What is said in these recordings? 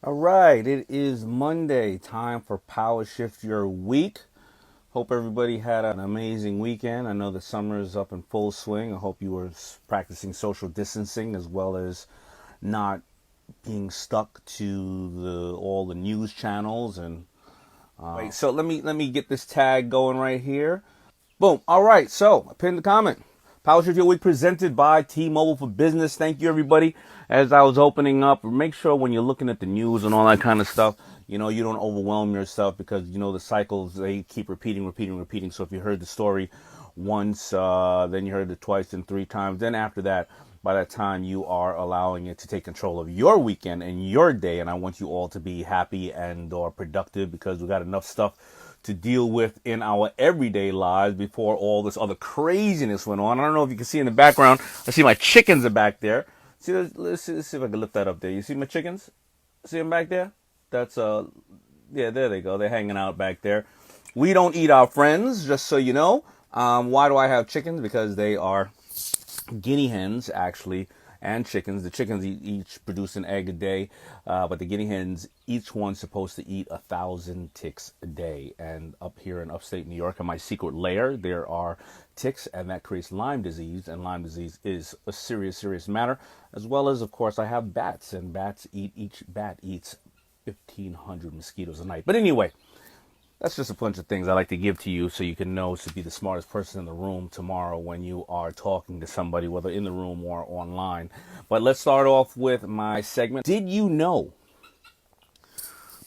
All right, it is Monday, time for Powershift Your week. Hope everybody had an amazing weekend. I know the summer is up in full swing. I hope you were practicing social distancing as well as not being stuck to all the news channels and wait. So let me get this tag going right here. Boom. All right. So I pinned the comment. Powershift Your Week presented by T-Mobile for Business. Thank you, everybody. As I was opening up, make sure when you're looking at the news and all that kind of stuff, you don't overwhelm yourself because, the cycles, they keep repeating. So if you heard the story once, then you heard it twice and three times. Then after that, by that time, you are allowing it to take control of your weekend and your day. And I want you all to be happy and or productive because we got enough stuff to deal with in our everyday lives before all this other craziness went on. I don't know if you can see in the background. I see my chickens are back there. See, let's see if I can lift that up there. You see my chickens? See them back there? That's yeah, there they go. They're hanging out back there. We don't eat our friends, just so you know. Why do I have chickens? Because they are guinea hens, actually, and chickens. The chickens each produce an egg a day, but the guinea hens, each one's supposed to eat 1,000 ticks a day. And up here in upstate New York, in my secret lair, there are ticks, and that creates Lyme disease. And Lyme disease is a serious matter, as well as, of course, I have bats, and each bat eats 1,500 mosquitoes a night. But anyway, that's just a bunch of things I like to give to you so you can know to be the smartest person in the room tomorrow when you are talking to somebody, whether in the room or online. But let's start off with my segment. Did you know?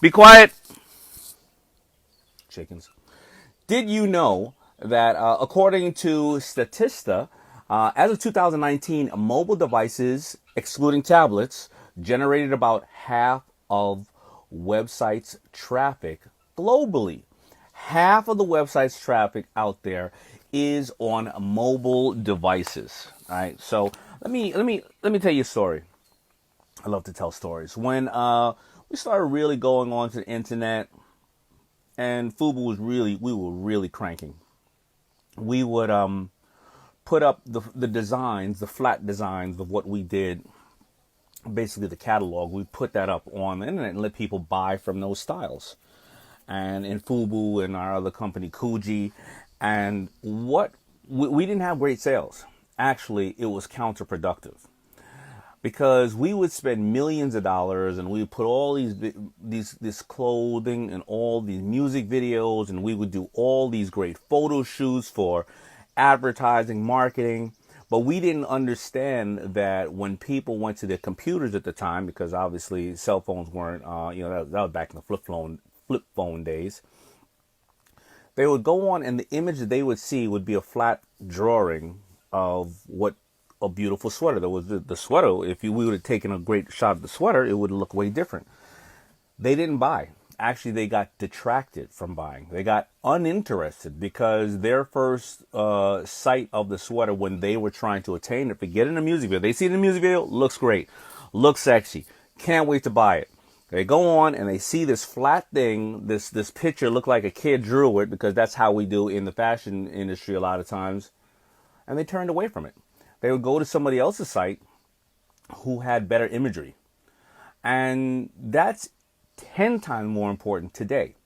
Be quiet, chickens. Did you know that according to Statista, as of 2019, mobile devices, excluding tablets, generated about half of websites' traffic globally. Half of the website's traffic out there is on mobile devices. All right. So let me tell you a story. I love to tell stories. When we started really going onto the internet, and Fubu we were really cranking. We would put up the designs, the flat designs of what we did. Basically, the catalog. We put that up on the internet and let people buy from those styles. And in Fubu and our other company, Kuji. And we didn't have great sales. Actually, it was counterproductive because we would spend millions of dollars and we would put all this clothing and all these music videos, and we would do all these great photo shoots for advertising, marketing. But we didn't understand that when people went to their computers at the time, because obviously cell phones weren't, that was back in the flip phone days, they would go on and the image that they would see would be a flat drawing of what a beautiful sweater. There was the sweater. If we would have taken a great shot of the sweater, it would look way different. They didn't buy. Actually, they got detracted from buying. They got uninterested because their first sight of the sweater when they were trying to attain it, forget in the music video. They see the music video, looks great, looks sexy, can't wait to buy it. They go on and they see this flat thing, this picture look like a kid drew it, because that's how we do in the fashion industry a lot of times, and they turned away from it. They would go to somebody else's site who had better imagery. And that's 10 times more important today.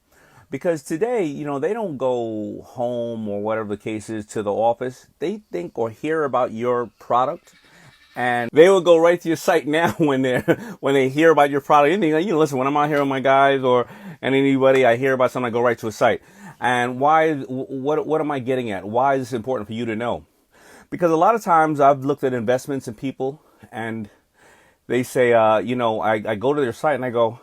Because today, they don't go home or whatever the case is to the office. They think or hear about your product, and they will go right to your site now when they hear about your product. Anything, listen, when I'm out here with my guys and anybody, I hear about something, I go right to a site. And what am I getting at? Why is this important for you to know? Because a lot of times I've looked at investments in people, and they say, I go to their site and I go,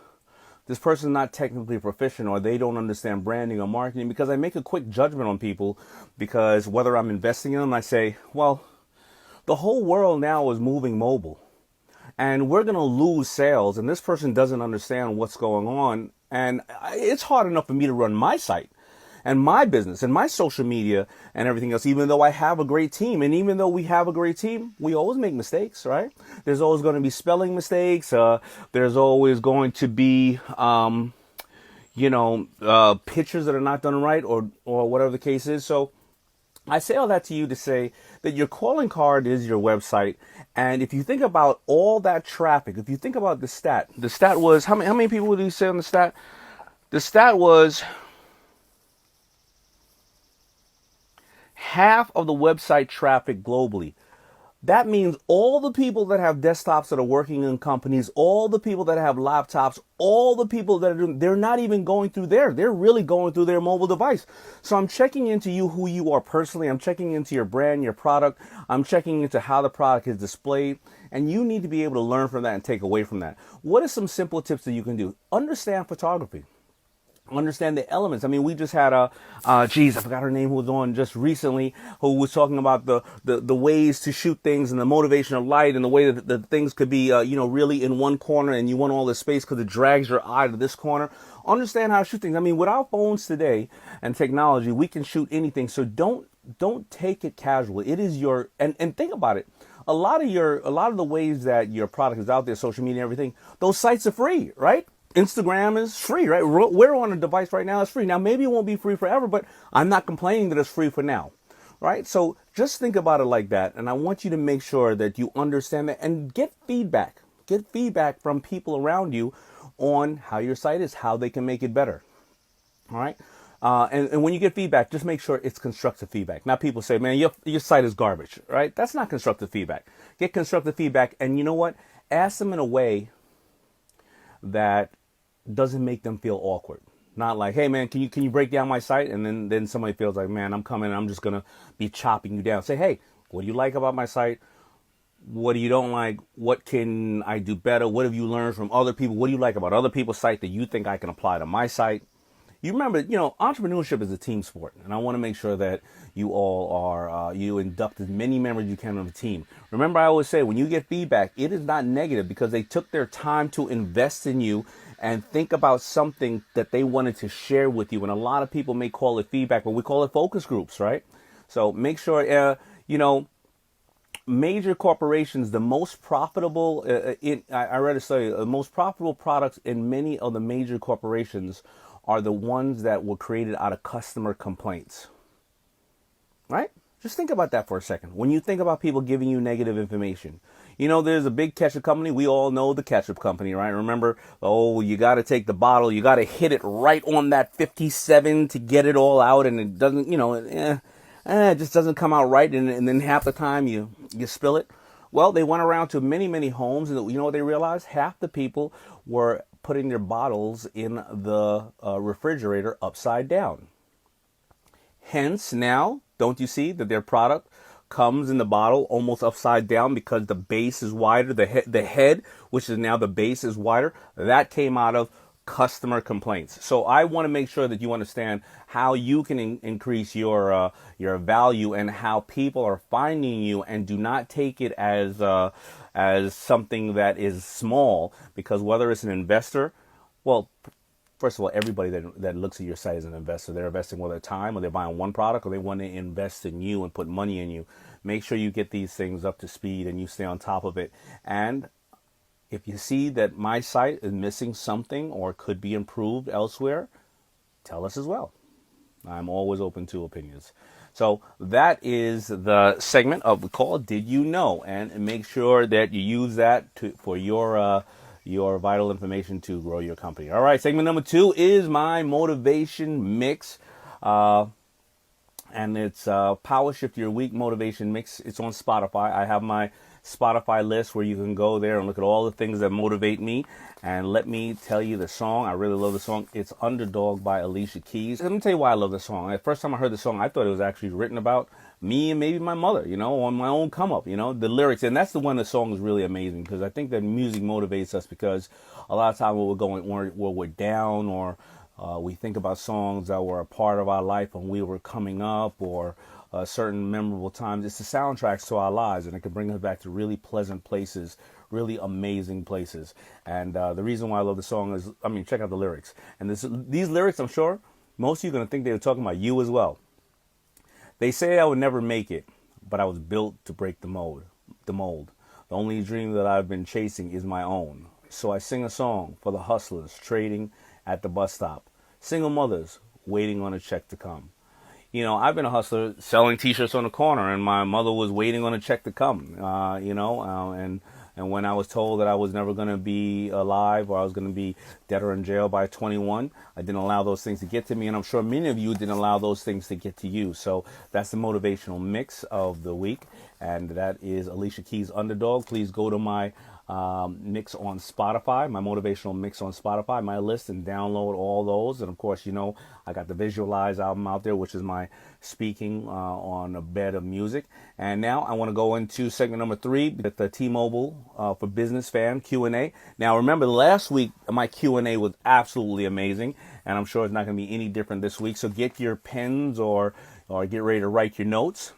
this person's not technically proficient, or they don't understand branding or marketing, because I make a quick judgment on people, because whether I'm investing in them, I say, well, the whole world now is moving mobile, and we're going to lose sales, and this person doesn't understand what's going on. And it's hard enough for me to run my site and my business and my social media and everything else, even though I have a great team. And even though we have a great team, we always make mistakes, right? There's always going to be spelling mistakes. There's always going to be, pictures that are not done right, or whatever the case is. So I say all that to you to say that your calling card is your website. And if you think about all that traffic, if you think about the stat was, how many people did you say on the stat? The stat was half of the website traffic globally. That means all the people that have desktops that are working in companies, all the people that have laptops, all the people that are doing, they're not even going through there. They're really going through their mobile device. So I'm checking into you, who you are personally. I'm checking into your brand, your product. I'm checking into how the product is displayed. And you need to be able to learn from that and take away from that. What are some simple tips that you can do? Understand photography. Understand the elements. I mean, we just had I forgot her name, who was on just recently, who was talking about the ways to shoot things and the motivation of light and the way that the things could be, really in one corner and you want all this space because it drags your eye to this corner. Understand how to shoot things. I mean, with our phones today and technology, we can shoot anything. So don't take it casual. It is and think about it. A lot of the ways that your product is out there, social media and everything, those sites are free, right? Instagram is free, right? We're on a device right now. It's free. Now, maybe it won't be free forever, but I'm not complaining that it's free for now, right? So just think about it like that. And I want you to make sure that you understand that and get feedback. Get feedback from people around you on how your site is, how they can make it better. All right. And when you get feedback, just make sure it's constructive feedback. Now, people say, man, your site is garbage, right? That's not constructive feedback. Get constructive feedback. And you know what? Ask them in a way that doesn't make them feel awkward. Not like, hey man, can you break down my site? And then somebody feels like, man, I'm coming and I'm just gonna be chopping you down. Say, hey, what do you like about my site? What do you don't like? What can I do better? What have you learned from other people? What do you like about other people's site that you think I can apply to my site? You remember, entrepreneurship is a team sport, and I want to make sure that you all are, you induct as many members as you can on the team. Remember, I always say, when you get feedback, it is not negative because they took their time to invest in you and think about something that they wanted to share with you. And a lot of people may call it feedback, but we call it focus groups, right? So make sure, major corporations, the most profitable, I read a study, the most profitable products in many of the major corporations are the ones that were created out of customer complaints, right? Just think about that for a second. When you think about people giving you negative information, there's a big ketchup company. We all know the ketchup company, right? Remember, you got to take the bottle, you got to hit it right on that 57 to get it all out, and it doesn't, it just doesn't come out right, and then half the time you spill it. Well, they went around to many, many homes, and you know what they realized? Half the people were putting their bottles in the refrigerator upside down. Hence, now, don't you see that their product comes in the bottle almost upside down because the base is wider, the head, which is now the base, is wider. That came out of customer complaints. So I want to make sure that you understand how you can increase your value and how people are finding you, and do not take it as something that is small, because whether it's an investor, well, first of all, everybody that looks at your site is an investor. They're investing with their time, or they're buying one product, or they want to invest in you and put money in you. Make sure you get these things up to speed and you stay on top of it. And if you see that my site is missing something or could be improved elsewhere, tell us as well. I'm always open to opinions. So that is the segment of the call, Did You Know? And make sure that you use that for your vital information to grow your company. All right, segment number 2 is my motivation mix. And it's Powershift Your Week Motivation Mix. It's on Spotify. I have my Spotify list where you can go there and look at all the things that motivate me. And let me tell you the song. I really love the song. It's Underdog by Alicia Keys. Let me tell you why I love the song. The first time I heard the song, I thought it was actually written about me and maybe my mother, on my own come up, the lyrics. And that's the one the song is really amazing, because I think that music motivates us, because a lot of times when we're down, or we think about songs that were a part of our life when we were coming up, or certain memorable times. It's the soundtracks to our lives, and it can bring us back to really pleasant places, really amazing places. And the reason why I love the song is, check out the lyrics. And these lyrics, I'm sure most of you are going to think they were talking about you as well. They say I would never make it, but I was built to break the mold. The only dream that I've been chasing is my own. So I sing a song for the hustlers trading at the bus stop, single mothers waiting on a check to come. I've been a hustler selling T-shirts on the corner, and my mother was waiting on a check to come. And when I was told that I was never going to be alive or I was going to be dead or in jail by 21, I didn't allow those things to get to me, and I'm sure many of you didn't allow those things to get to you. So that's the motivational mix of the week, and that is Alicia Keys' Underdog. Please go to my mix on Spotify, my motivational mix on Spotify, my list, and download all those. And of course, I got the Visualize album out there, which is my speaking on a bed of music. And now I want to go into segment number 3, the T-Mobile for Business fan Q&A. Now remember, last week my Q&A was absolutely amazing, and I'm sure it's not going to be any different this week. So get your pens or get ready to write your notes.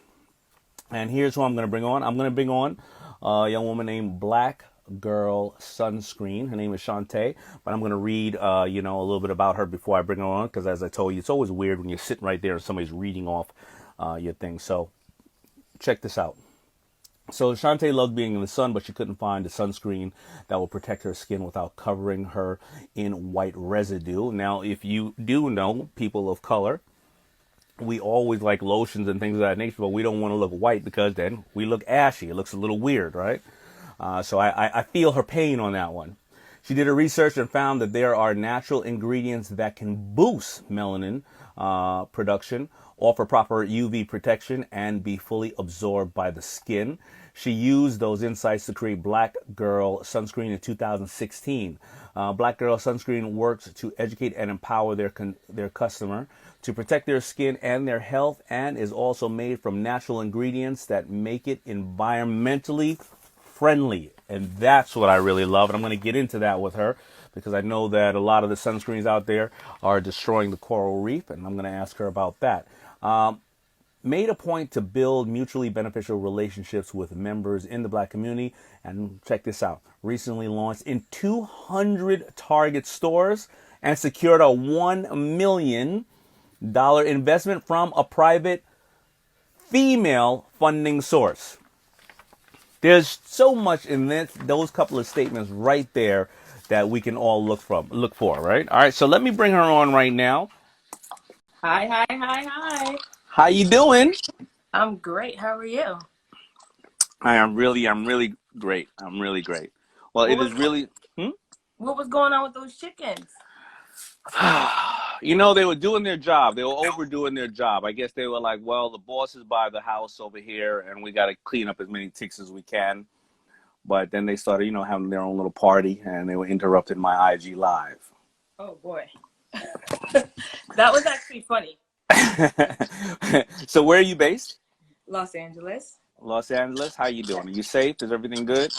And here's who I'm going to bring on. I'm going to bring on a young woman named Black Girl Sunscreen. Her name is Shontay, but I'm going to read, a little bit about her before I bring her on, because as I told you, it's always weird when you're sitting right there and somebody's reading off your thing. So check this out. So Shontay loved being in the sun, but she couldn't find a sunscreen that will protect her skin without covering her in white residue. Now, if you do know, people of color, we always like lotions and things of that nature, but we don't want to look white because then we look ashy. It looks a little weird, right? So I feel her pain on that one. She did her research and found that there are natural ingredients that can boost melanin production, offer proper UV protection, and be fully absorbed by the skin. She used those insights to create Black Girl Sunscreen in 2016. Black Girl Sunscreen works to educate and empower their customer to protect their skin and their health, and is also made from natural ingredients that make it environmentally friendly. And that's what I really love. And I'm going to get into that with her, because I know that a lot of the sunscreens out there are destroying the coral reef, and I'm going to ask her about that. Made a point to build mutually beneficial relationships with members in the Black community. And check this out. Recently launched in 200 Target stores and secured a $1 million investment from a private female funding source. There's so much in those couple of statements right there that we can all look for, right? All right, so let me bring her on right now. Hi. How you doing? I'm great. How are you? I'm really great. I'm really great. Well, What it is was really, what was going on with those chickens? they were doing their job. They were overdoing their job. I guess they were like, well, the boss is by the house over here, and we got to clean up as many ticks as we can. But then they started, having their own little party, and they were interrupting my IG live. Oh boy. That was actually funny. So where are you based? Los Angeles. Los Angeles. How you doing? Are you safe? Is everything good?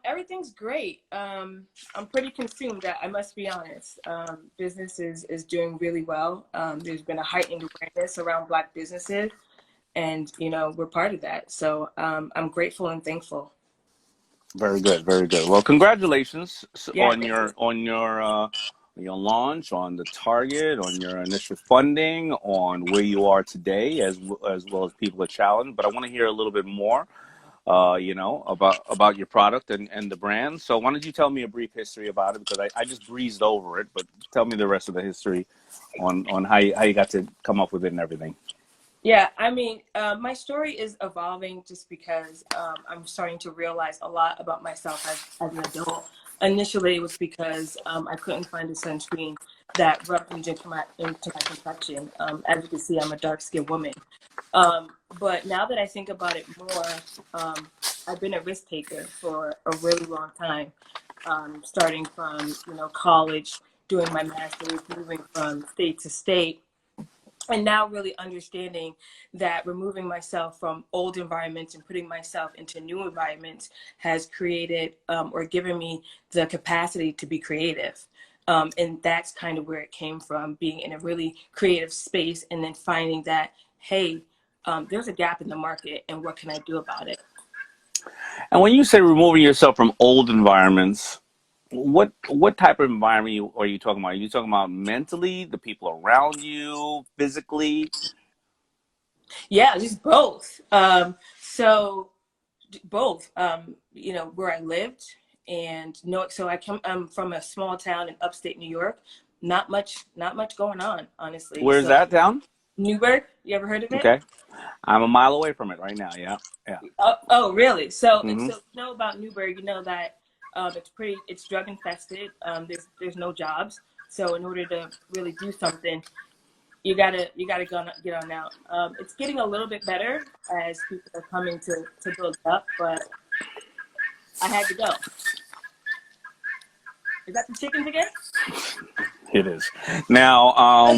Everything's great. I'm pretty consumed, I must be honest. Business is doing really well. There's been a heightened awareness around Black businesses, and we're part of that. So I'm grateful and thankful. Very good, very good. Well, congratulations Yeah, on thank you. your launch, on the target, on your initial funding, on where you are today, as well as people are challenged. But I want to hear a little bit more, about your product and the brand. So why don't you tell me a brief history about it, because I just breezed over it, but tell me the rest of the history on how you got to come up with it and everything. Yeah, I mean, my story is evolving just because I'm starting to realize a lot about myself as an adult. Initially, it was because I couldn't find a sunscreen that rubbed into my complexion. As you can see, I'm a dark-skinned woman. But now that I think about it more, I've been a risk taker for a really long time, starting from college, doing my master's, moving from state to state, and now really understanding that removing myself from old environments and putting myself into new environments has created or given me the capacity to be creative. And that's kind of where it came from, being in a really creative space and then finding that, hey, there's a gap in the market and what can I do about it? And when you say removing yourself from old environments, what type of environment are you talking about? Are you talking about mentally, the people around you, physically? Yeah, just both. So both, where I lived and no, so I'm from a small town in upstate New York. Not much going on, honestly. Where's So that town? Newburgh. You ever heard of it? Okay. I'm a mile away from it right now. Yeah. Yeah. Oh, really? So, Hmm. so you know about Newburgh, you know that it's drug infested. There's no jobs. So in order to really do something, you gotta get on out. It's getting a little bit better as people are coming to build up, but I had to go. Is that the chickens again? It is. Now,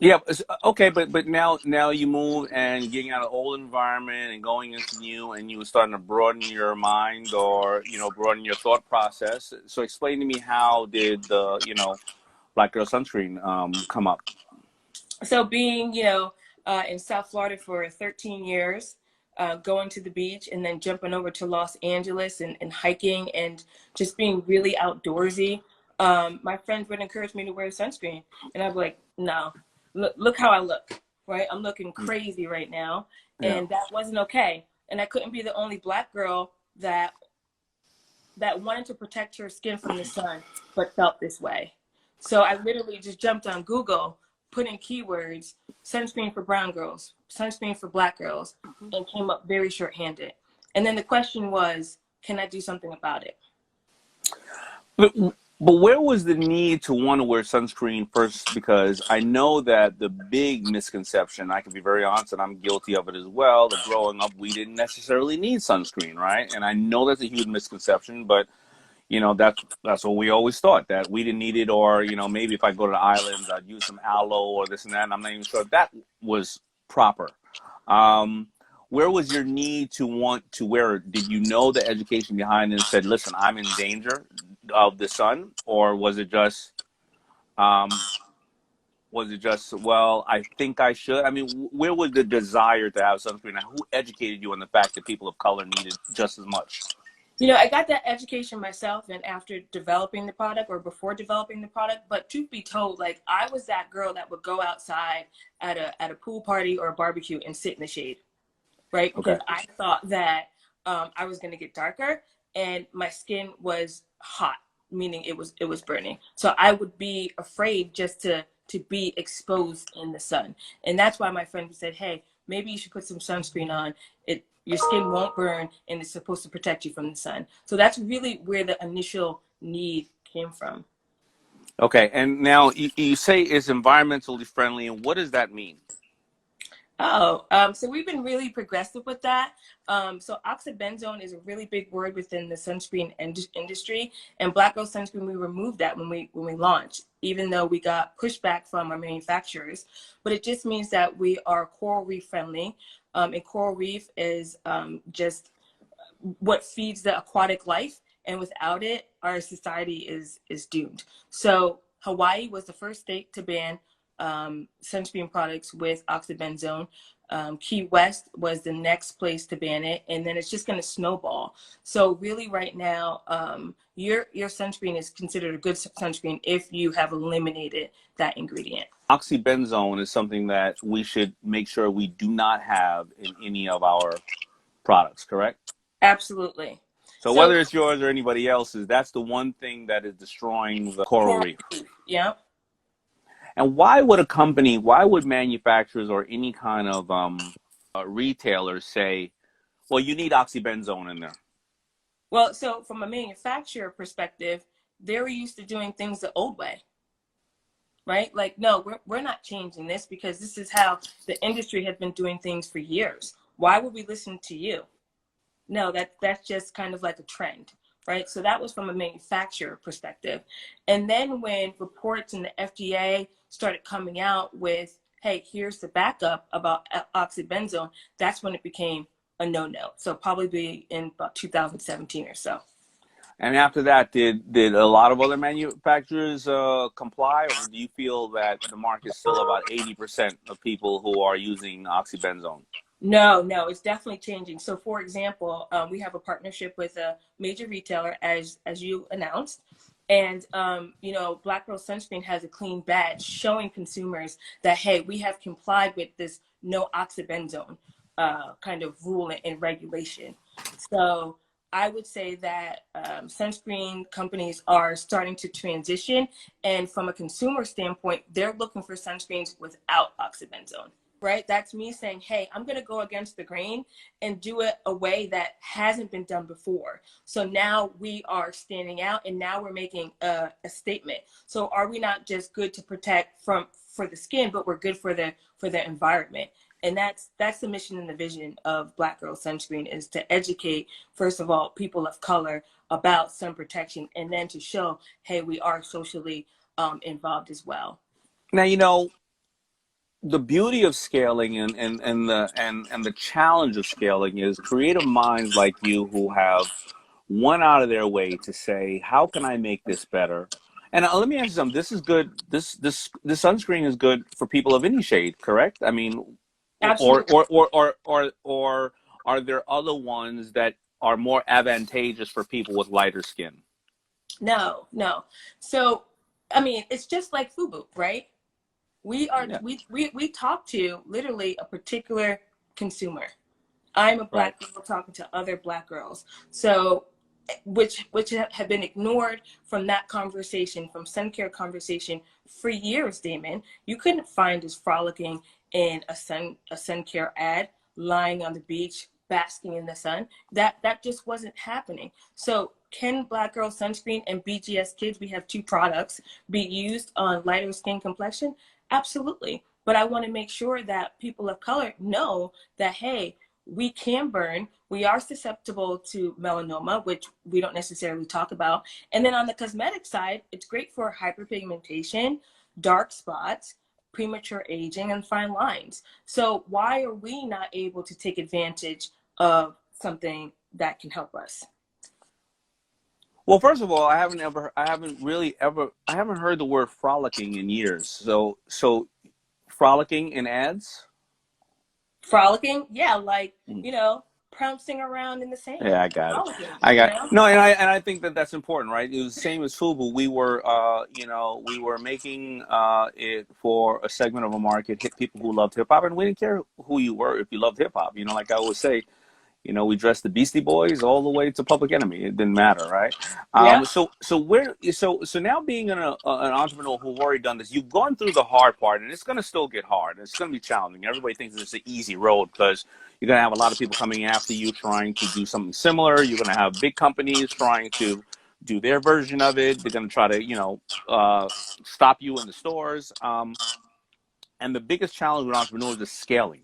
yeah, okay, but now you move and getting out of old environment and going into new, and you were starting to broaden your mind, or broaden your thought process. So explain to me, how did the Black Girl Sunscreen come up? So being, in South Florida for 13 years, going to the beach and then jumping over to Los Angeles and hiking and just being really outdoorsy. My friends would encourage me to wear sunscreen, and I'd be like, no, look how I look, right? I'm looking crazy right now, Yeah. and that wasn't okay. And I couldn't be the only Black girl that wanted to protect her skin from the sun, but felt this way. So I literally just jumped on Google, put in keywords, sunscreen for brown girls, sunscreen for Black girls, and came up very shorthanded. And then the question was, can I do something about it? But, but where was the need to want to wear sunscreen first? Because I know that the big misconception, I can be very honest, and I'm guilty of it as well, that growing up, we didn't necessarily need sunscreen, right? And I know that's a huge misconception, but that's what we always thought, that we didn't need it, or maybe if I go to the islands, I'd use some aloe or this and that, and I'm not even sure if that was proper. Um, where was your need to want to wear it? Did you know the education behind it and said, listen, I'm in danger of the sun? Or um, was it just, well, I think I should? I mean, where was the desire to have sunscreen? And who educated you on the fact that people of color needed just as much? I got that education myself and after developing the product or before developing the product. But truth be told, like I was that girl that would go outside at a pool party or a barbecue and sit in the shade, right? Because Okay. I thought that I was going to get darker and my skin was hot, meaning it was burning. So I would be afraid just to be exposed in the sun. And that's why my friend said, hey, maybe you should put some sunscreen on. Your skin won't burn and it's supposed to protect you from the sun. So that's really where the initial need came from. Okay. And now you say it's environmentally friendly. And what does that mean? Oh, so we've been really progressive with that. So oxybenzone is a really big word within the sunscreen industry, and Black Girl Sunscreen, we removed that when we launched, even though we got pushback from our manufacturers. But it just means that we are coral reef friendly, and coral reef is just what feeds the aquatic life, and without it, our society is doomed. So Hawaii was the first state to ban sunscreen products with oxybenzone. Key West was the next place to ban it, and then it's just going to snowball. So really, right now, your sunscreen is considered a good sunscreen if you have eliminated that ingredient. Oxybenzone is something that we should make sure we do not have in any of our products, correct? Absolutely. So So whether it's yours or anybody else's, that's the one thing that is destroying the coral coral reef. reef, yeah. And why would manufacturers or any kind of retailers say, well, you need oxybenzone in there? Well, so from a manufacturer perspective, they were used to doing things the old way, right? Like, no, we're not changing this because this is how the industry has been doing things for years. Why would we listen to you? No, that's just kind of like a trend, right? So that was from a manufacturer perspective. And then when reports in the FDA started coming out with, hey, here's the backup about oxybenzone, that's when it became a no-no. So probably in about 2017 or so. And after that, did a lot of other manufacturers comply, or do you feel that the market is still about 80% of people who are using oxybenzone? No, it's definitely changing. So, for example, we have a partnership with a major retailer, as you announced, and Black Girl Sunscreen has a clean badge showing consumers that hey, we have complied with this no oxybenzone kind of rule and regulation. So I would say that sunscreen companies are starting to transition. And from a consumer standpoint, they're looking for sunscreens without oxybenzone, right? That's me saying, hey, I'm going to go against the grain and do it a way that hasn't been done before. So now we are standing out, and now we're making a statement. So are we not just good to protect for the skin, but we're good for the environment? And that's the mission and the vision of Black Girl Sunscreen, is to educate, first of all, people of color about sun protection, and then to show, hey, we are socially involved as well. Now, the beauty of scaling and the challenge of scaling is creative minds like you who have went out of their way to say, how can I make this better? And let me ask you something. This is good. This sunscreen is good for people of any shade, correct? I mean, Absolutely. or are there other ones that are more advantageous for people with lighter skin? No, no. So, I mean, it's just like FUBU, right? We are Yeah, we talk to literally a particular consumer. I'm a right. Black girl talking to other Black girls. So which have been ignored from that conversation, from sun care conversation for years, Damon. You couldn't find us frolicking in a sun care ad, lying on the beach, basking in the sun. That just wasn't happening. So can Black Girl Sunscreen and BGS Kids, we have two products, be used on lighter skin complexion? Absolutely. But I want to make sure that people of color know that, hey, we can burn. We are susceptible to melanoma, which we don't necessarily talk about. And then on the cosmetic side, it's great for hyperpigmentation, dark spots, premature aging, and fine lines. So why are we not able to take advantage of something that can help us? Well, first of all, I haven't heard the word frolicking in years. So frolicking in ads? Frolicking, yeah, like, Mm. pouncing around in the Yeah, sand, I got it. frolicking, I got no, and I think that that's important, right? It was the same as Fubu. We were making it for a segment of a market, hit people who loved hip hop, and we didn't care who you were if you loved hip hop. Like I always say, we dressed the Beastie Boys all the way to Public Enemy. It didn't matter, right? yeah. So now being an entrepreneur who've already done this, you've gone through the hard part, and it's going to still get hard. It's going to be challenging. Everybody thinks it's an easy road because you're going to have a lot of people coming after you trying to do something similar. You're going to have big companies trying to do their version of it. They're going to try to, stop you in the stores. And the biggest challenge with entrepreneurs is scaling.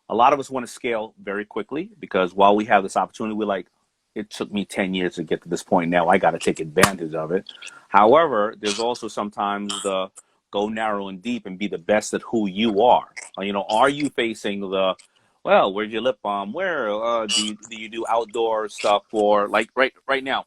A lot of us want to scale very quickly because while we have this opportunity, we're like, it took me 10 years to get to this point. Now I got to take advantage of it. However, there's also sometimes the go narrow and deep and be the best at who you are. Are you facing well, where's your lip balm? Where do you do outdoor stuff for, like, right now?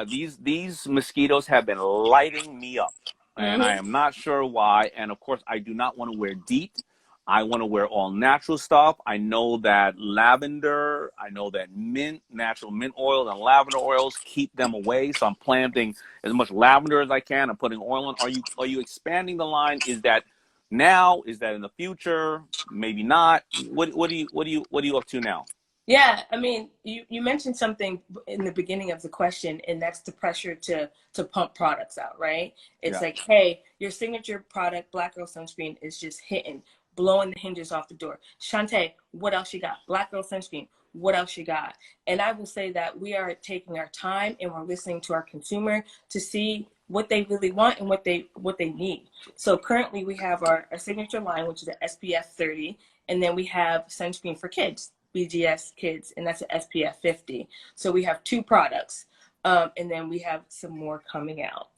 These mosquitoes have been lighting me up, and I Hmm. am not sure why. And of course, I do not want to wear DEET. I want to wear all natural stuff. I know that lavender, I know that natural mint oils and lavender oils keep them away. So I'm planting as much lavender as I can. I'm putting oil in. Are you expanding the line? Is that now? Is that in the future? Maybe not. What are you up to now? Yeah, I mean, you mentioned something in the beginning of the question, and that's the pressure to pump products out, right? It's Yeah. like, hey, your signature product, Black Girl Sunscreen, is just hitting, blowing the hinges off the door. Shontay, what else you got? Black Girl Sunscreen, what else you got? And I will say that we are taking our time and we're listening to our consumer to see what they really want and what they need. So currently we have our signature line, which is the SPF 30, and then we have sunscreen for kids, BGS Kids, and that's an SPF 50. So we have two products, and then we have some more coming out.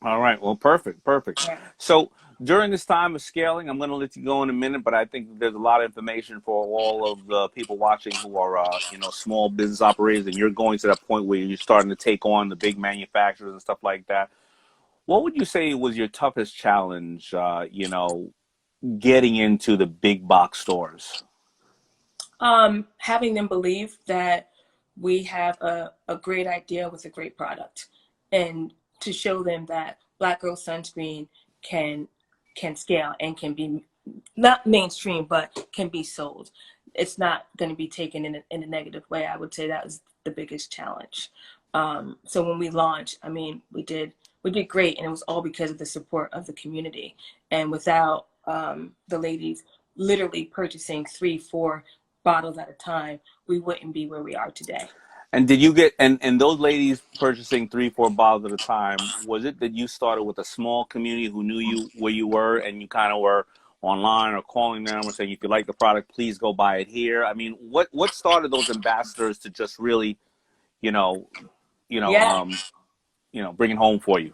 All right. Well, perfect. Perfect. Yeah. So during this time of scaling, I'm going to let you go in a minute, but I think there's a lot of information for all of the people watching who are, small business operators, and you're going to that point where you're starting to take on the big manufacturers and stuff like that. What would you say was your toughest challenge, getting into the big box stores? Having them believe that we have a great idea with a great product, and to show them that Black Girl Sunscreen can can scale and can be not mainstream, but can be sold. it's not going to be taken in a negative way. I would say that was the biggest challenge. So when we launched, I mean, we did great, and it was all because of the support of the community. And without the ladies literally purchasing 3, 4 bottles at a time, we wouldn't be where we are today. And did you get and those ladies purchasing 3, 4 bottles at a time? Was it that you started with a small community who knew you where you were, and you kind of were online or calling them or saying, if you like the product, please go buy it here? I mean, what started those ambassadors to just really, you know, you know, Yeah. um, bring it home for you?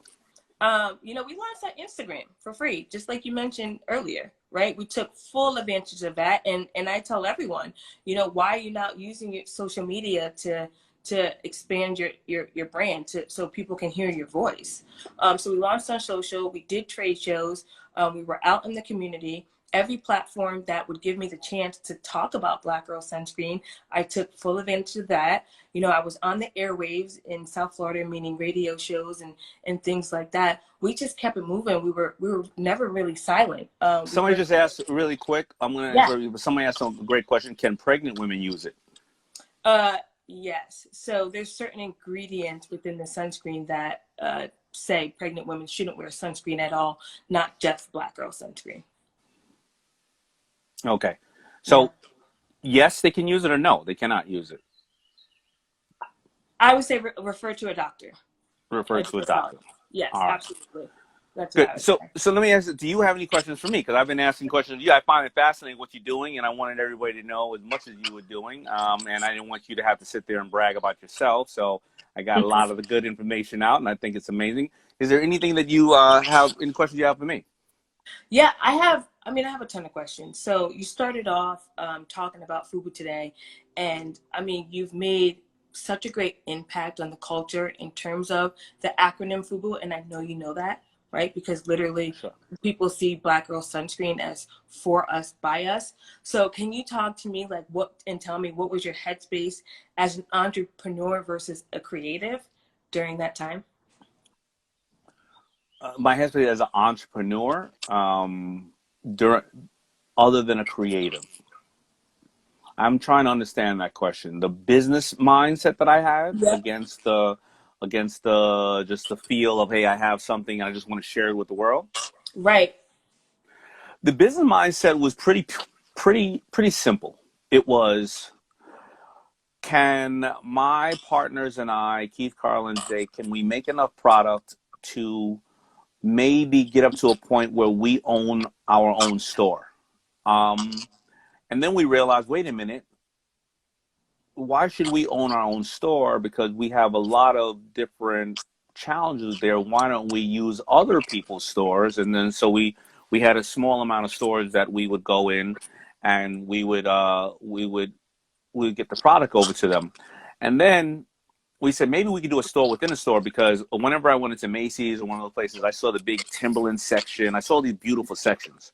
We launched on Instagram for free, just like you mentioned earlier, right? We took full advantage of that. And I tell everyone, why are you not using your social media to expand your brand so people can hear your voice? So we launched on social, we did trade shows, we were out in the community. Every platform that would give me the chance to talk about Black Girl Sunscreen, I took full advantage of that. I was on the airwaves in South Florida, meaning radio shows and things like that. We just kept it moving. We were never really silent. Somebody just asked really quick. I'm going to Yeah. interrupt you, but somebody asked a great question. Can pregnant women use it? Yes. So there's certain ingredients within the sunscreen that say pregnant women shouldn't wear sunscreen at all, not just Black Girl Sunscreen. Okay. So, Yeah. yes, they can use it, or no, they cannot use it. I would say refer to a doctor. Refer to a doctor. Yes, All right. absolutely. That's what Good. I would So, say. so let me ask you, do you have any questions for me? Because I've been asking questions of you. I find it fascinating what you're doing, and I wanted everybody to know as much as you were doing. And I didn't want you to have to sit there and brag about yourself. So I got a lot of the good information out, and I think it's amazing. Is there anything that you have, any questions you have for me? Yeah, I have a ton of questions. So you started off talking about FUBU today, and you've made such a great impact on the culture in terms of the acronym FUBU, and I know you know that, right? Because literally Sure. people see Black Girl Sunscreen as for us, by us. So can you talk to me and tell me what was your headspace as an entrepreneur versus a creative during that time? My husband as an entrepreneur, during, other than a creative. I'm trying to understand that question. The business mindset that I had Yeah. against the just the feel of, hey, I have something and I just want to share it with the world. Right. The business mindset was pretty simple. It was, can my partners and I, Keith, Carl, and Jay, can we make enough product to maybe get up to a point where we own our own store? And then we realized, wait a minute, why should we own our own store? Because we have a lot of different challenges there. Why don't we use other people's stores? And then so we had a small amount of stores that we would go in, and we would get the product over to them. And then we said maybe we could do a store within a store, because whenever I went into Macy's or one of those places, I saw the big Timberland section. I saw these beautiful sections.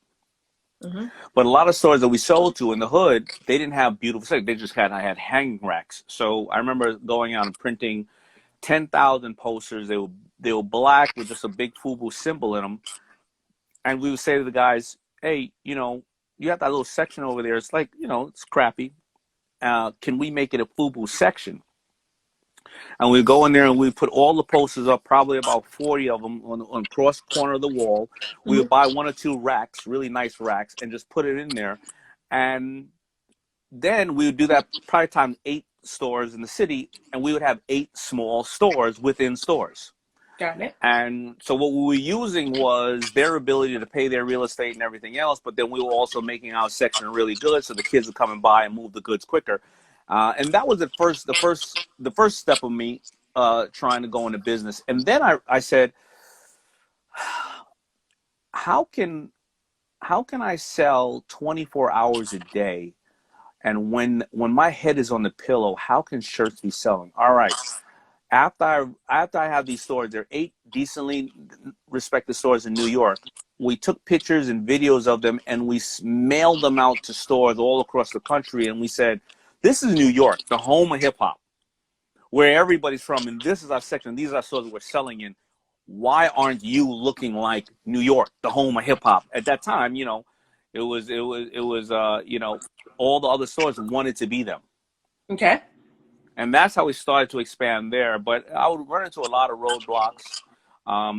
Mm-hmm. But a lot of stores that we sold to in the hood, they didn't have beautiful sections. They just had hanging racks. So I remember going out and printing 10,000 posters. They were black with just a big FUBU symbol in them. And we would say to the guys, hey, you have that little section over there. It's like, it's crappy. Can we make it a FUBU section? And we go in there and we put all the posters up, probably about 40 of them on cross corner of the wall. We would buy 1 or 2 racks, really nice racks, and just put it in there. And then we would do that probably times 8 stores in the city, and we would have 8 small stores within stores. Got it. And so what we were using was their ability to pay their real estate and everything else, but then we were also making our section really good so the kids would come and buy and move the goods quicker. And that was the first step of me trying to go into business. And then I said, how can I sell 24 hours a day? And when my head is on the pillow, how can shirts be selling? All right. After I have these stores, there are 8 decently respected stores in New York. We took pictures and videos of them, and we mailed them out to stores all across the country. And we said, this is New York, the home of hip hop, where everybody's from. And this is our section. These are our stores that we're selling in. Why aren't you looking like New York, the home of hip hop? At that time, You know, all the other stores wanted to be them. Okay. And that's how we started to expand there. But I would run into a lot of roadblocks,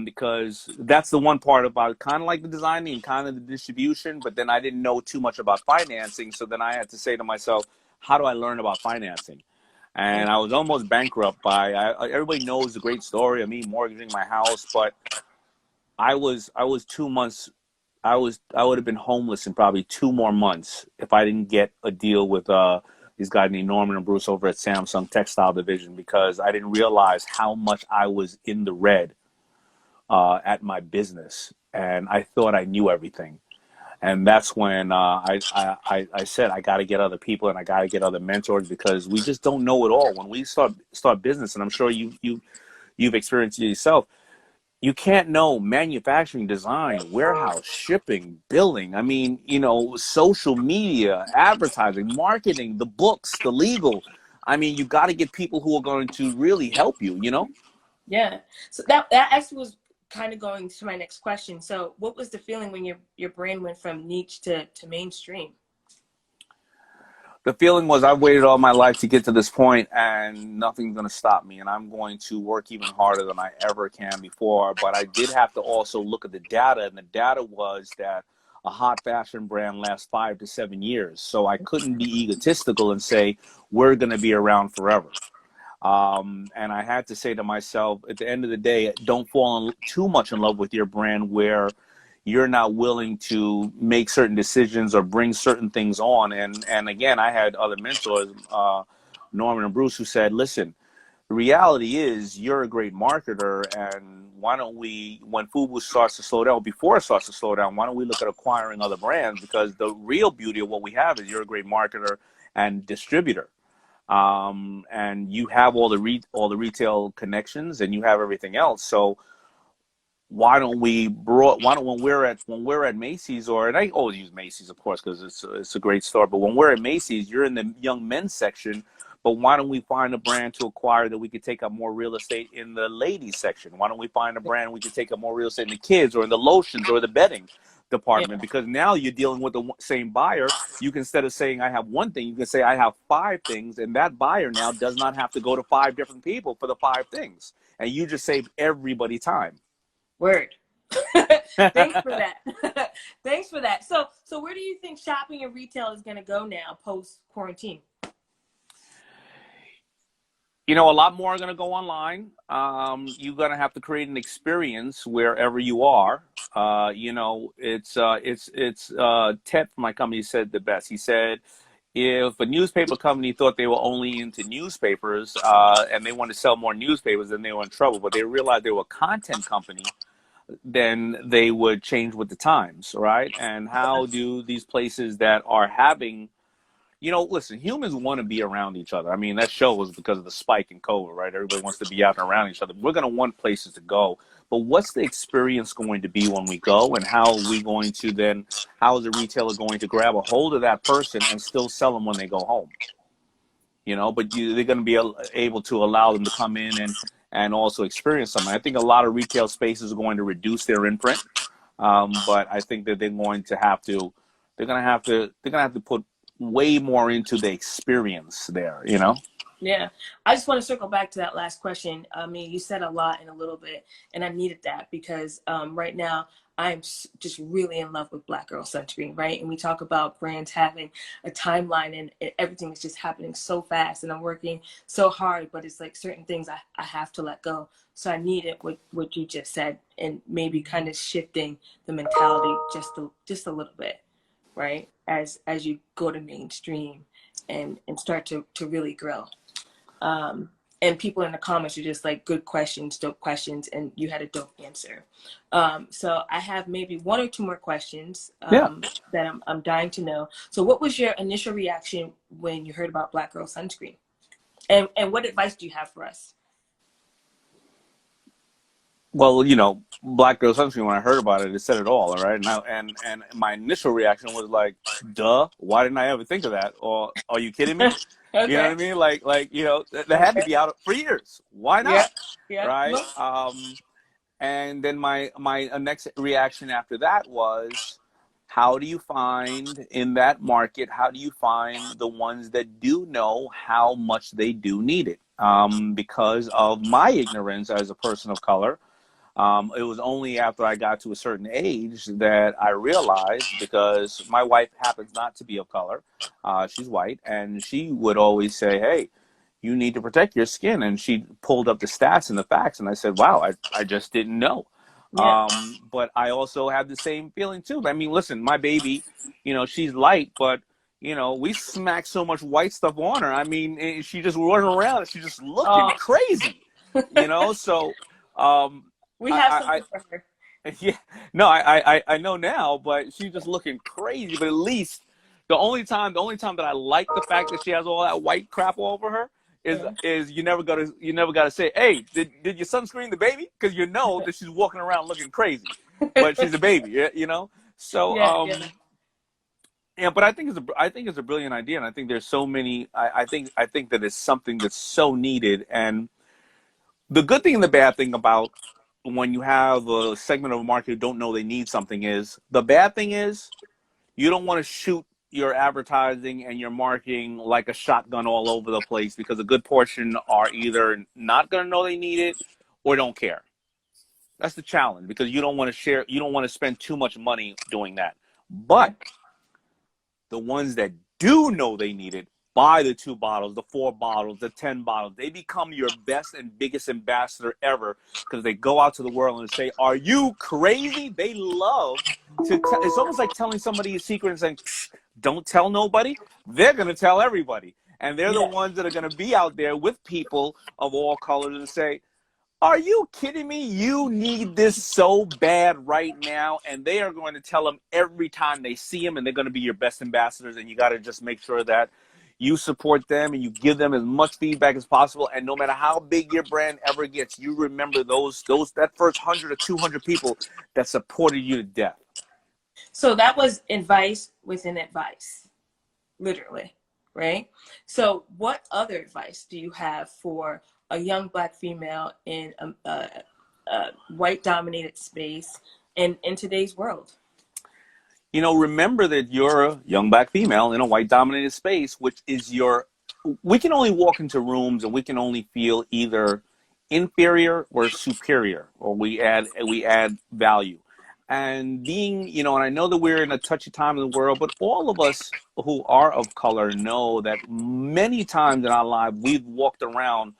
because that's the one part about kind of like the designing and kind of the distribution. But then I didn't know too much about financing. So then I had to say to myself, how do I learn about financing? And I was almost bankrupt everybody knows the great story of me mortgaging my house, but I was 2 months. I would have been homeless in probably 2 more months if I didn't get a deal with these guys named Norman and Bruce over at Samsung Textile Division, because I didn't realize how much I was in the red at my business, and I thought I knew everything. And that's when I said I got to get other people and I got to get other mentors, because we just don't know it all when we start business. And I'm sure you've experienced it yourself. You can't know manufacturing, design, warehouse, shipping, billing. I mean, you know, social media, advertising, marketing, the books, the legal. I mean, you got to get people who are going to really help you, you know? Yeah. So that actually was kind of going to my next question. So what was the feeling when your brand went from niche to mainstream? The feeling was I've waited all my life to get to this point and nothing's going to stop me. And I'm going to work even harder than I ever can before. But I did have to also look at the data. And the data was that a hot fashion brand lasts 5 to 7 years. So I couldn't be egotistical and say, we're going to be around forever. And I had to say to myself, at the end of the day, don't fall too much in love with your brand where you're not willing to make certain decisions or bring certain things on. And again, I had other mentors, Norman and Bruce, who said, listen, the reality is you're a great marketer, and why don't we, when FUBU starts to slow down, before it starts to slow down, why don't we look at acquiring other brands? Because the real beauty of what we have is you're a great marketer and distributor. And you have all the retail connections and you have everything else. So why don't when we're at Macy's, and I always use Macy's, of course, because it's a great store. But when we're at Macy's, you're in the young men's section. But why don't we find a brand to acquire that we could take up more real estate in the ladies section? Why don't we find a brand we could take up more real estate in the kids or in the lotions or the bedding department? Yeah. Because now you're dealing with the same buyer. You can, instead of saying I have one thing, you can say I have 5 things, and that buyer now does not have to go to 5 different people for the 5 things, and you just save everybody time. Word. Thanks for that. Thanks for that. So where do you think shopping and retail is going to go now post quarantine? You know, a lot more are going to go online. You're going to have to create an experience wherever you are. You know, Ted from my company said the best. He said, if a newspaper company thought they were only into newspapers and they wanted to sell more newspapers, then they were in trouble. But they realized they were a content company, then they would change with the times, right? And how do these places that are having, you know, listen, humans want to be around each other. I mean, that show was because of the spike in COVID, right? Everybody wants to be out and around each other. We're going to want places to go. But what's the experience going to be when we go? And how are we going to then, how is the retailer going to grab a hold of that person and still sell them when they go home? You know, but they're going to be able to allow them to come in and also experience something. I think a lot of retail spaces are going to reduce their imprint, but I think that they're going to have to put way more into the experience there. You know. Yeah, I just want to circle back to that last question. I mean, you said a lot in a little bit, and I needed that because right now I'm just really in love with Black Girl Sunscreen, right? And we talk about brands having a timeline, and everything is just happening so fast, and I'm working so hard, but it's like certain things I have to let go. So I needed what you just said, and maybe kind of shifting the mentality just a little bit, right? As you go to mainstream and start to really grow. And people in the comments are just like, good questions, dope questions, and you had a dope answer. So I have maybe 1 or 2 more questions Yeah. that I'm dying to know. So what was your initial reaction when you heard about Black Girl Sunscreen? And what advice do you have for us? Well, you know, Black Girl Sunscreen, when I heard about it, it said it all right? And my initial reaction was like, duh, why didn't I ever think of that? Or are you kidding me? You know what Okay. I mean? Like you know, that had to Okay. be out for years. Why Yeah. not? Yeah. Right? Look. And then my next reaction after that was, how do you find in that market, how do you find the ones that do know how much they do need it? Because of my ignorance as a person of color, it was only after I got to a certain age that I realized, because my wife happens not to be of color, she's white, and she would always say, hey, you need to protect your skin. And she pulled up the stats and the facts, and I said, wow, I just didn't know. Yeah. But I also have the same feeling too. I mean, listen, my baby, she's light, but we smack so much white stuff on her. I mean, she just running around and she's just looking Oh, crazy, so we have I, something for her. yeah, no, I know now, but she's just looking crazy. But at least the only time that I like the fact that she has all that white crap all over her is you never gotta say, hey, did your sunscreen the baby? Because you know that she's walking around looking crazy, but she's a baby, So Yeah, yeah. yeah, but I think it's a brilliant idea, and I think there's so many. I think that it's something that's so needed, and the good thing and the bad thing about when you have a segment of a market who don't know they need something is, the bad thing is you don't want to shoot your advertising and your marketing like a shotgun all over the place, because a good portion are either not going to know they need it or don't care. That's the challenge, because you don't want to spend too much money doing that. Yeah. But the ones that do know they need it buy the 2 bottles, the 4 bottles, the 10 bottles. They become your best and biggest ambassador ever, because they go out to the world and say, are you crazy? They love it's almost like telling somebody a secret and saying, don't tell nobody. They're going to tell everybody. And they're the Yeah. ones that are going to be out there with people of all colors and say, are you kidding me? You need this so bad right now. And they are going to tell them every time they see them, and they're going to be your best ambassadors. And you got to just make sure that you support them and you give them as much feedback as possible. And no matter how big your brand ever gets, you remember that first 100 or 200 people that supported you to death. So that was advice within advice, literally, right? So, what other advice do you have for a young Black female in a white dominated space in today's world? Remember that you're a young Black female in a white dominated space, which is we can only walk into rooms and we can only feel either inferior or superior, or we add value. And and I know that we're in a touchy time in the world, but all of us who are of color know that many times in our life we've walked around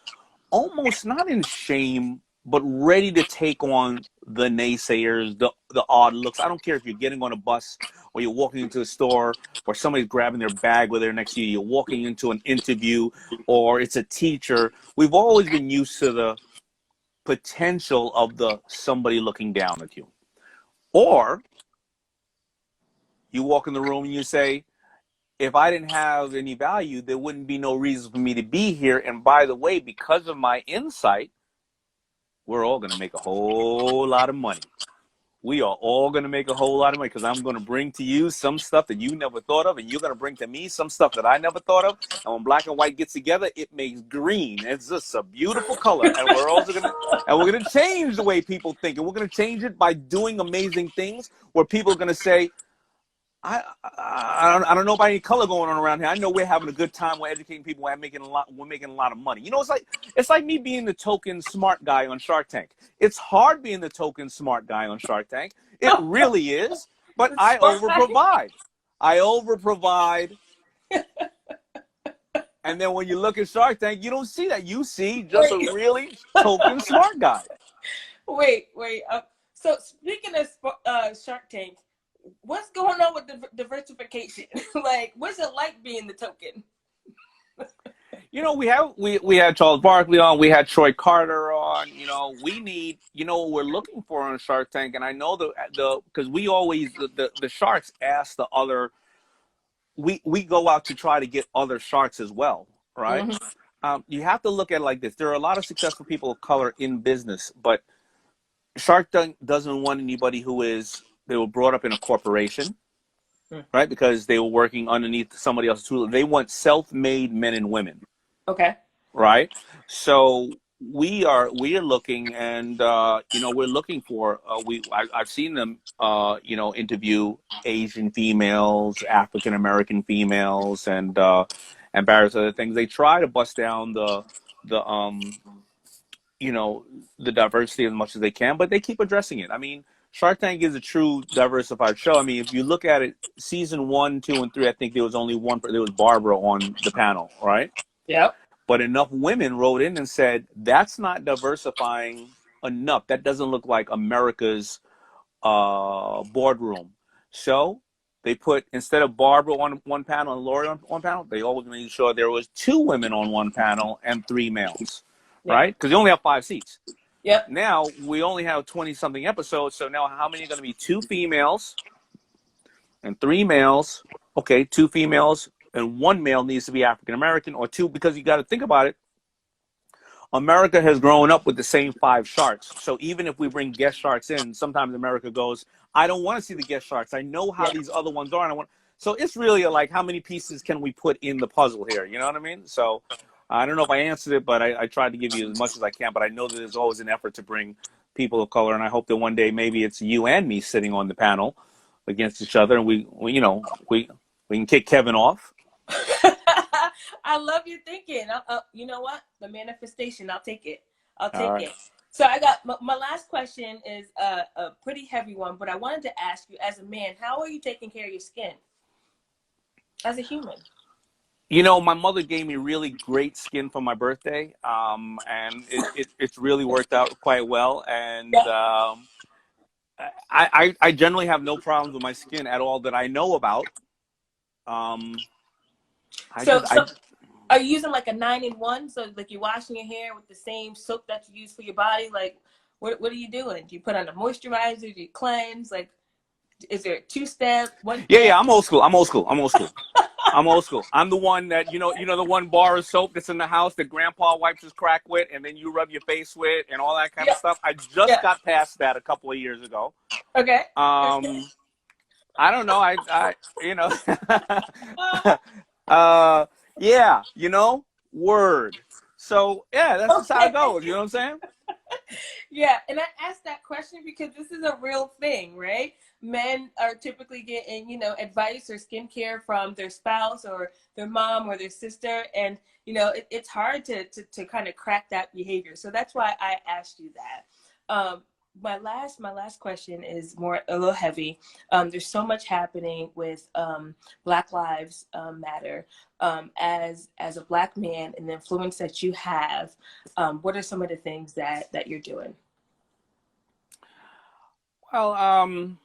almost not in shame, but ready to take on the naysayers, the odd looks. I don't care if you're getting on a bus or you're walking into a store, or somebody's grabbing their bag with her next to you, you're walking into an interview, or it's a teacher. We've always been used to the potential of the somebody looking down at you. Or you walk in the room and you say, if I didn't have any value, there wouldn't be no reason for me to be here. And by the way, because of my insight, we're all going to make a whole lot of money. We are all going to make a whole lot of money, because I'm going to bring to you some stuff that you never thought of, and you're going to bring to me some stuff that I never thought of. And when black and white gets together, it makes green. It's just a beautiful color, and we're going to change the way people think, and we're going to change it by doing amazing things where people are going to say, I don't know about any color going on around here. I know we're having a good time. We're educating people. We're making a lot of money. It's like me being the token smart guy on Shark Tank. It's hard being the token smart guy on Shark Tank. It really is. But I overprovide. I overprovide. And then when you look at Shark Tank, you don't see that. You see just a Wait, really token smart guy. wait. So speaking of Shark Tank, what's going on with the diversification? Like, what's it like being the token? We had Charles Barkley on, we had Troy Carter on. We need, what we're looking for on Shark Tank. And I know because we always, the sharks ask the other, we go out to try to get other sharks as well, right? Mm-hmm. You have to look at it like this. There are a lot of successful people of color in business, but Shark Tank doesn't want anybody they were brought up in a corporation, right? Because they were working underneath somebody else's tool. They want self-made men and women. Okay. Right. So we are looking, and we're looking for I've seen them interview Asian females, African American females, and various other things. They try to bust down the you know the diversity as much as they can, but they keep addressing it. I mean, Shark Tank is a true diversified show. I mean, if you look at it, season 1, 2, and 3, I think there was only one. There was Barbara on the panel, right? Yep. But enough women wrote in and said, that's not diversifying enough. That doesn't look like America's boardroom. So they put, instead of Barbara on one panel and Lori on one panel, they always made sure there was 2 women on one panel and 3 males, Yeah. right? Because you only have 5 seats. Yep. Now we only have 20-something episodes. So now how many are going to be 2 females and 3 males? Okay, 2 females and 1 male needs to be African American, or 2, because you got to think about it. America has grown up with the same 5 sharks. So even if we bring guest sharks in, sometimes America goes, I don't want to see the guest sharks. I know how these other ones are. And I want. So it's really like, how many pieces can we put in the puzzle here? You know what I mean? So I don't know if I answered it, but I tried to give you as much as I can. But I know that there's always an effort to bring people of color. And I hope that one day maybe it's you and me sitting on the panel against each other. And we can kick Kevin off. I love your thinking. You know what? The manifestation. I'll take it. I'll take All right. it. So I got my last question is a pretty heavy one, but I wanted to ask you, as a man, how are you taking care of your skin as a human? My mother gave me really great skin for my birthday, and it's really worked out quite well. And I generally have no problems with my skin at all that I know about. So are you using like a 9-in-1? So like you're washing your hair with the same soap that you use for your body? Like what are you doing? Do you put on a moisturizer? Do you cleanse? Like, is there a 2-step, 1 step? Yeah, I'm old school. I'm old school. I'm the one that, the one bar of soap that's in the house that grandpa wipes his crack with, and then you rub your face with and all that kind of stuff. I just got past that a couple of years ago. Okay. I don't know. Yeah, word. So yeah, that's just how it goes. You know what I'm saying? Yeah, and I asked that question because this is a real thing, right? Men are typically getting, advice or skincare from their spouse or their mom or their sister, and it's hard to kind of crack that behavior. So that's why I asked you that. My last question is a little heavy. There's so much happening with Black Lives Matter. As a Black man and the influence that you have, what are some of the things that you're doing? Well,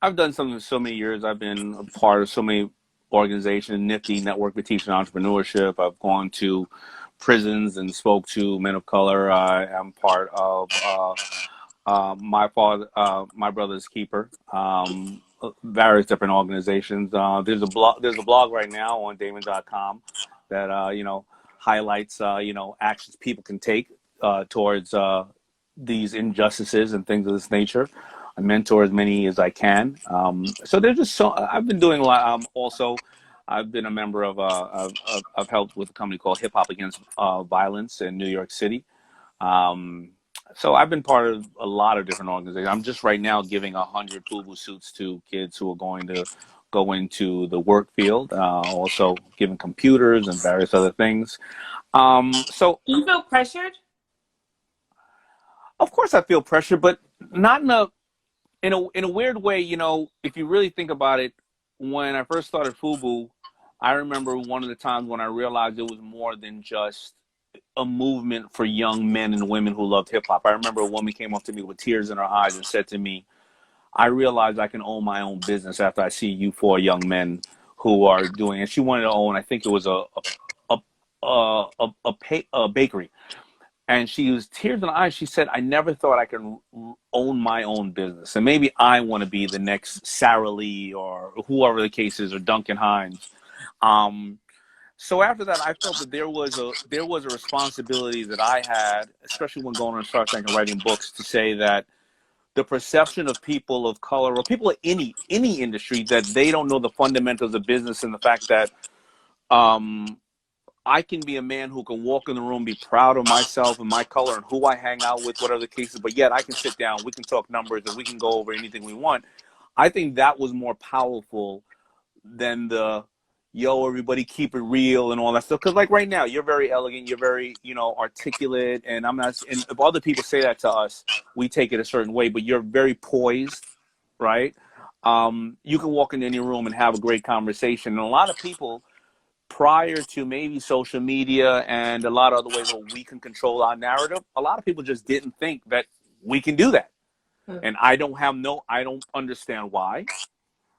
I've done something for so many years. I've been a part of so many organizations, Nifty Network for Teaching Entrepreneurship. I've gone to prisons and spoke to men of color. I am part of my brother's keeper, various different organizations. There's a blog right now on Damon.com that highlights actions people can take towards these injustices and things of this nature. I mentor as many as I can. So there's just I've been doing a lot. Also, I've been a member of I've helped with a company called Hip Hop Against Violence in New York City. So I've been part of a lot of different organizations. I'm just right now giving 100 FUBU suits to kids who are going to go into the work field. Also giving computers and various other things. So Do you feel pressured? of course I feel pressure, but not in a weird way. If you really think about it, when I first started FUBU, I remember one of the times when I realized it was more than just a movement for young men and women who loved hip hop. I remember a woman came up to me with tears in her eyes and said to me, I realized I can own my own business after I see you 4 young men who are doing, and she wanted to own, I think it was a bakery. And she was tears in her eyes. She said, I never thought I could own my own business. And maybe I want to be the next Sara Lee or whoever the case is, or Duncan Hines. So after that, I felt that there was a responsibility that I had, especially when going on Shark Tank and writing books, to say that the perception of people of color or people in any industry, that they don't know the fundamentals of business, and the fact that I can be a man who can walk in the room, be proud of myself and my color and who I hang out with, whatever the case is, but yet I can sit down, we can talk numbers, and we can go over anything we want. I think that was more powerful than the, yo, everybody keep it real and all that stuff. Because like right now, you're very elegant, you're very, articulate, and I'm not. And if other people say that to us, we take it a certain way. But you're very poised, right? You can walk into any room and have a great conversation. And a lot of people, prior to maybe social media and a lot of other ways where we can control our narrative, a lot of people just didn't think that we can do that. And I don't understand why.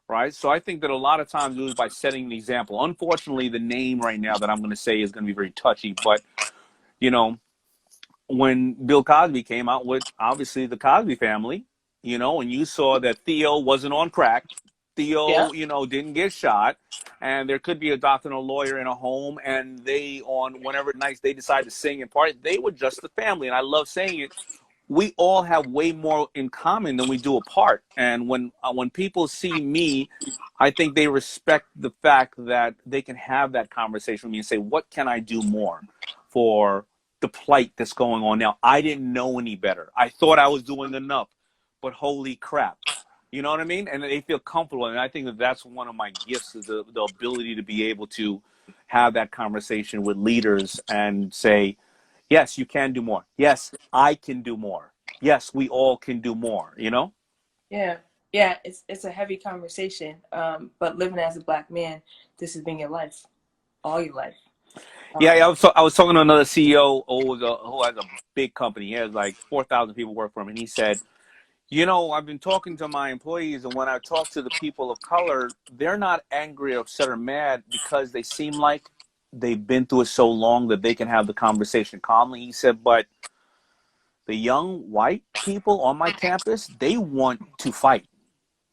Right. So I think that a lot of times it was by setting an example. Unfortunately, the name right now that I'm going to say is going to be very touchy. But, when Bill Cosby came out with, obviously, the Cosby Family, and you saw that Theo wasn't on crack. Yeah. Theo, didn't get shot. And there could be a doctor and a lawyer in a home. And they, on whenever nights they decide to sing and party, they were just the family. And I love saying it. We all have way more in common than we do apart. And when people see me, I think they respect the fact that they can have that conversation with me and say, what can I do more for the plight that's going on now? I didn't know any better. I thought I was doing enough, but holy crap. You know what I mean? And they feel comfortable. And I think that that's one of my gifts, is the ability to be able to have that conversation with leaders and say, yes, you can do more. Yes, I can do more. Yes, we all can do more, Yeah. It's a heavy conversation. But living as a Black man, this has been your life, all your life. Yeah, I was talking to another CEO who has a big company. He has like 4,000 people work for him. And he said, I've been talking to my employees, and when I talk to the people of color, they're not angry or upset or mad because they seem like they've been through it so long that they can have the conversation calmly. He said, but the young white people on my campus, they want to fight.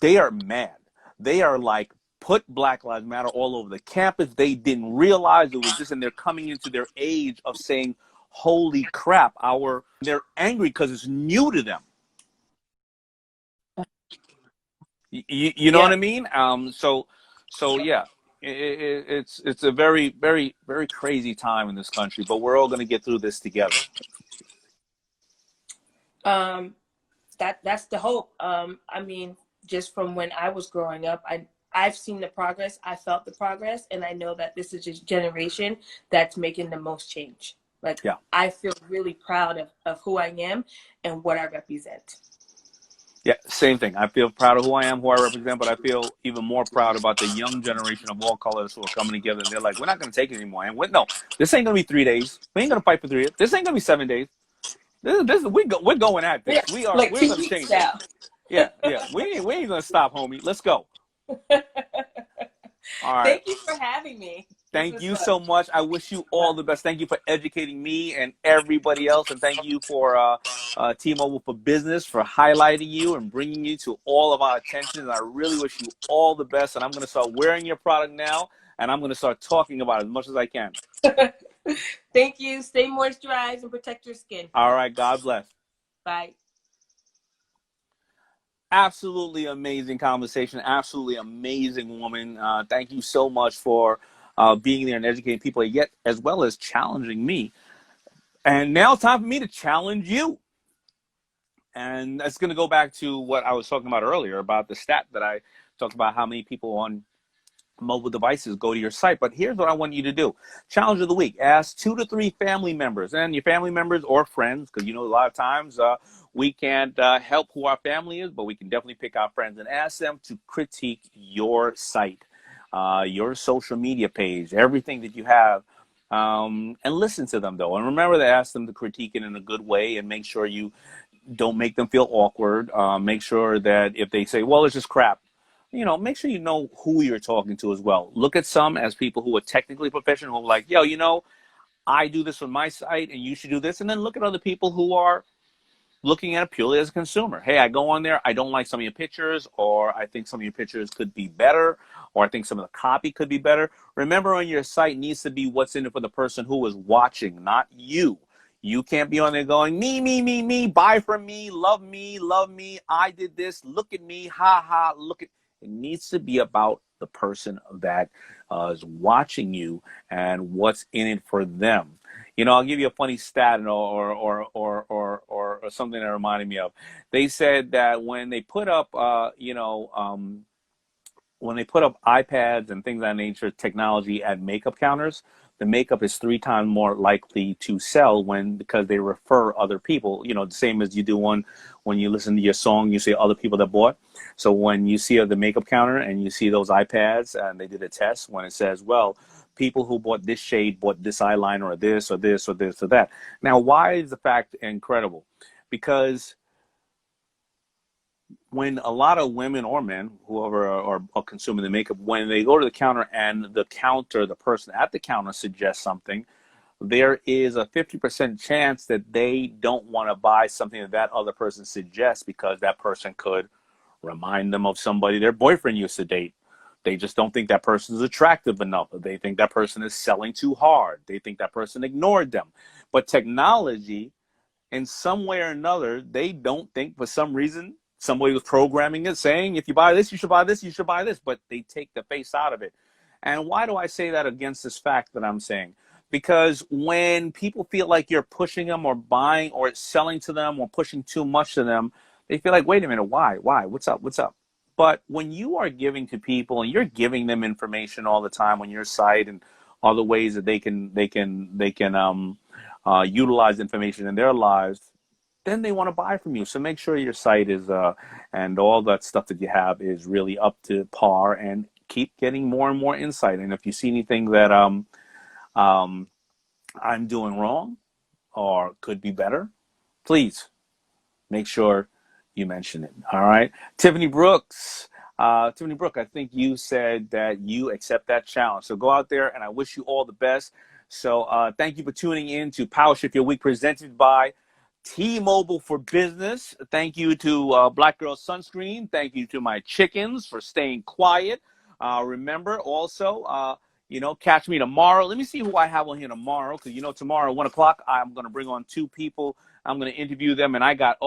They are mad. They are like, put Black Lives Matter all over the campus. They didn't realize it was this, and they're coming into their age of saying, holy crap, they're angry because it's new to them. You know what Yeah. I mean? So yeah, it's a very, very, very crazy time in this country, but we're all going to get through this together. That's the hope. I mean, just from when I was growing up, I've seen the progress, I felt the progress, and I know that this is a generation that's making the most change. Like, Yeah. I feel really proud of who I am and what I represent. Yeah, same thing. I feel proud of who I am, who I represent, but I feel even more proud about the young generation of all colors who are coming together, and they're like, we're not going to take it anymore. And no, this ain't going to be 3 days. We ain't going to fight for 3 years. This ain't going to be 7 days. We're going at this. Yeah, like We're 2 going to weeks change now. it. Yeah. We ain't going to stop, homie. Let's go. All right. Thank you for having me. Thank you so much. I wish you all the best. Thank you for educating me and everybody else. And thank you for T-Mobile for Business for highlighting you and bringing you to all of our attention. And I really wish you all the best. And I'm going to start wearing your product now. And I'm going to start talking about it as much as I can. Thank you. Stay moisturized and protect your skin. All right. God bless. Bye. Absolutely amazing conversation. Absolutely amazing woman. Thank you so much for being there and educating people, yet as well as challenging me. And now it's time for me to challenge you. And that's going to go back to what I was talking about earlier about the stat that I talked about, how many people on mobile devices go to your site. But here's what I want you to do. Challenge of the week. Ask 2 to 3 family members, and your family members or friends, because a lot of times we can't help who our family is, but we can definitely pick our friends and ask them to critique your site, your social media page, everything that you have. And listen to them, though. And remember to ask them to critique it in a good way, and make sure you don't make them feel awkward. Make sure that if they say, well, it's just crap, make sure you know who you're talking to as well. Look at some as people who are technically professional, who are like, yo, I do this on my site and you should do this. And then look at other people who are looking at it purely as a consumer. Hey, I go on there, I don't like some of your pictures, or I think some of your pictures could be better, or I think some of the copy could be better. Remember, on your site needs to be what's in it for the person who is watching, not you. You can't be on there going, me, buy from me, love me, I did this, look at me, ha, look at. It needs to be about the person that is watching you and what's in it for them. I'll give you a funny stat or something that reminded me of. They said that when they put up iPads and things of that nature, technology at makeup counters, the makeup is 3 times more likely to sell because they refer other people. The same as you do when you listen to your song, you see other people that bought. So when you see the makeup counter and you see those iPads and they did a test when it says, well, people who bought this shade bought this eyeliner or this or this or this or that. Now, why is the fact incredible? Because when a lot of women or men, whoever are consuming the makeup, when they go to the counter and the person at the counter suggests something, there is a 50% chance that they don't want to buy something that other person suggests because that person could remind them of somebody their boyfriend used to date. They just don't think that person is attractive enough. They think that person is selling too hard. They think that person ignored them. But technology, in some way or another, they don't think for some reason somebody was programming it saying, if you buy this, you should buy this, you should buy this, but they take the face out of it. And why do I say that against this fact that I'm saying? Because when people feel like you're pushing them or buying or selling to them or pushing too much to them, they feel like, wait a minute, why? What's up? But when you are giving to people and you're giving them information all the time on your site and other ways that they can utilize information in their lives, then they want to buy from you. So make sure your site is and all that stuff that you have is really up to par, and keep getting more and more insight. And if you see anything that I'm doing wrong or could be better, please make sure you mention it. All right. Tiffany Brooks, I think you said that you accept that challenge. So go out there, and I wish you all the best. So thank you for tuning in to Powershift Your Week, presented by T-Mobile for Business. Thank you to Black Girl Sunscreen. Thank you to my chickens for staying quiet. Remember also, catch me tomorrow. Let me see who I have on here tomorrow, because tomorrow, 1 o'clock, I'm going to bring on 2 people. I'm going to interview them, and I got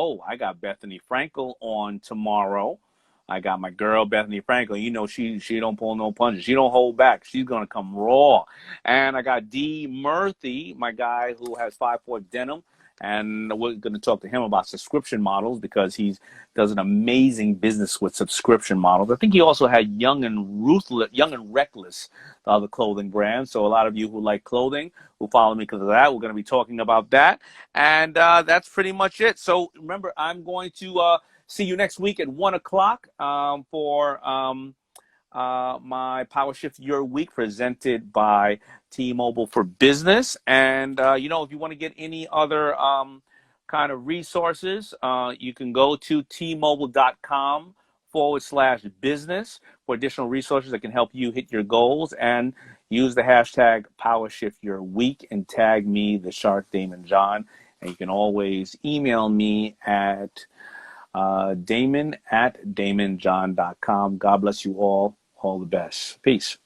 Bethany Frankel on tomorrow. I got my girl Bethany Frankel. She don't pull no punches. She don't hold back. She's gonna come raw. And I got D Murphy, my guy who has 5-4 denim, and we're going to talk to him about subscription models, because he does an amazing business with subscription models. I think he also had Young and Reckless, the other clothing brand. So a lot of you who like clothing, who follow me because of that, we're going to be talking about that. And that's pretty much it. So remember, I'm going to see you next week at 1 o'clock for my Powershift Your Week, presented by T-Mobile for Business. And, if you want to get any other kind of resources, you can go to tmobile.com/business for additional resources that can help you hit your goals, and use the hashtag Powershift Your Week and tag me, the Shark Damon John. And you can always email me at Damon@damonjohn.com. God bless you all. All the best. Peace.